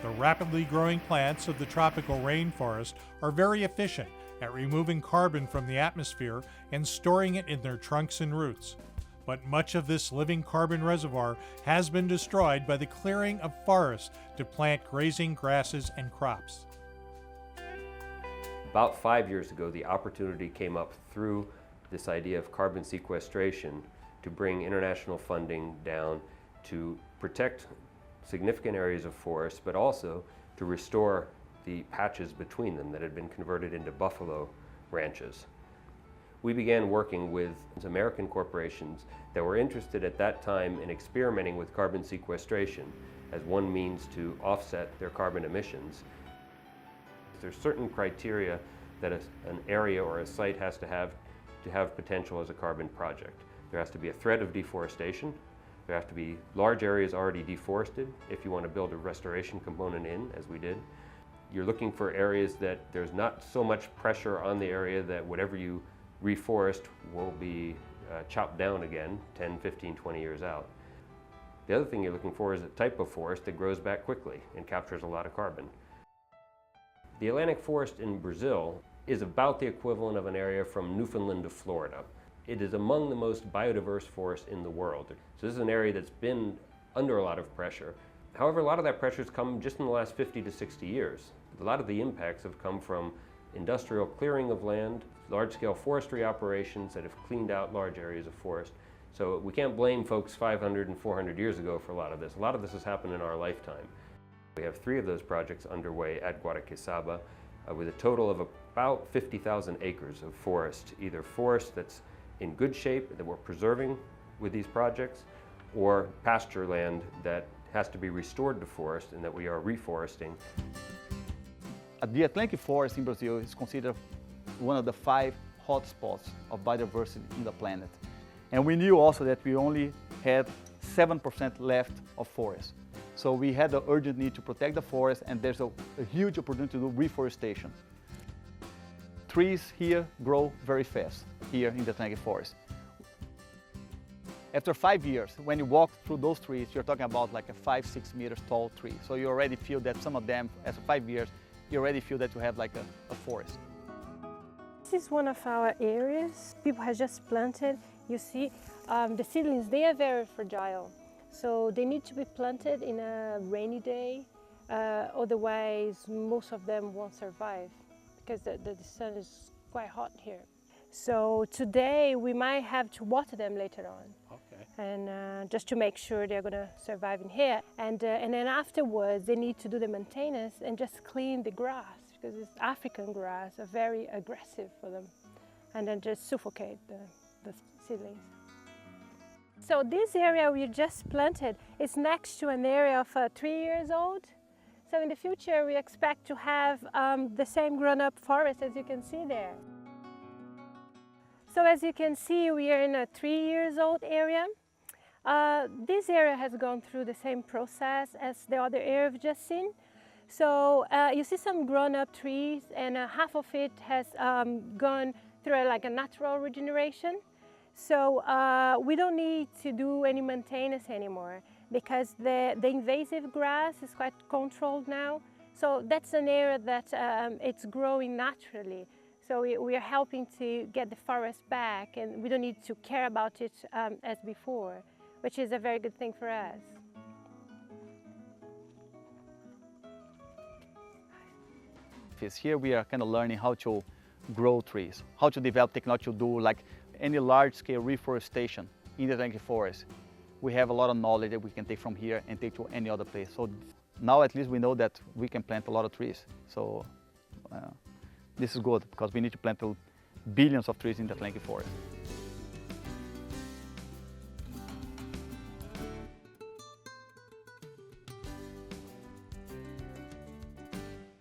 The rapidly growing plants of the tropical rainforest are very efficient at removing carbon from the atmosphere and storing it in their trunks and roots. But much of this living carbon reservoir has been destroyed by the clearing of forests to plant grazing grasses and crops. About 5 years ago, the opportunity came up through this idea of carbon sequestration to bring international funding down to protect significant areas of forest, but also to restore the patches between them that had been converted into buffalo ranches. We began working with American corporations that were interested at that time in experimenting with carbon sequestration as one means to offset their carbon emissions. There's certain criteria that an area or a site has to have potential as a carbon project. There has to be a threat of deforestation. There have to be large areas already deforested if you want to build a restoration component in, as we did. You're looking for areas that there's not so much pressure on the area that whatever you reforest will be chopped down again 10, 15, 20 years out. The other thing you're looking for is a type of forest that grows back quickly and captures a lot of carbon. The Atlantic forest in Brazil is about the equivalent of an area from Newfoundland to Florida. It is among the most biodiverse forests in the world. So this is an area that's been under a lot of pressure. However, a lot of that pressure has come just in the last 50 to 60 years. A lot of the impacts have come from industrial clearing of land, large-scale forestry operations that have cleaned out large areas of forest. So we can't blame folks 500 and 400 years ago for a lot of this. A lot of this has happened in our lifetime. We have 3 of those projects underway at Guaraqueçaba with a total of about 50,000 acres of forest, either forest that's in good shape that we're preserving with these projects, or pasture land that has to be restored to forest and that we are reforesting. The Atlantic forest in Brazil is considered one of the 5 hotspots of biodiversity in the planet. And we knew also that we only had 7% left of forest. So we had the urgent need to protect the forest, and there's a huge opportunity to do reforestation. Trees here grow very fast, here in the Atlantic forest. After 5 years, when you walk through those trees, you're talking about like a 5-6 meters tall tree. So you already feel that some of them, after 5 years, you already feel that you have like a forest. This is one of our areas. People have just planted. You see, the seedlings, they are very fragile. So they need to be planted in a rainy day. Otherwise, most of them won't survive because the sun is quite hot here. So today we might have to water them later on. Okay. And just to make sure they're going to survive in here. And then afterwards they need to do the maintenance and just clean the grass, because it's African grass are very aggressive for them. And then just suffocate the seedlings. So this area we just planted is next to an area of 3 years old. So in the future we expect to have the same grown-up forest as you can see there. So as you can see, we are in a 3 years old area. This area has gone through the same process as the other area we've just seen. So you see some grown-up trees, and half of it has gone through like a natural regeneration. So we don't need to do any maintenance anymore because the invasive grass is quite controlled now. So that's an area that it's growing naturally. So we are helping to get the forest back, and we don't need to care about it as before, which is a very good thing for us. Here we are kind of learning how to grow trees, how to develop technology to do like any large-scale reforestation in the Atlantic forest. We have a lot of knowledge that we can take from here and take to any other place. So now at least we know that we can plant a lot of trees. So this is good because we need to plant billions of trees in the Atlantic forest.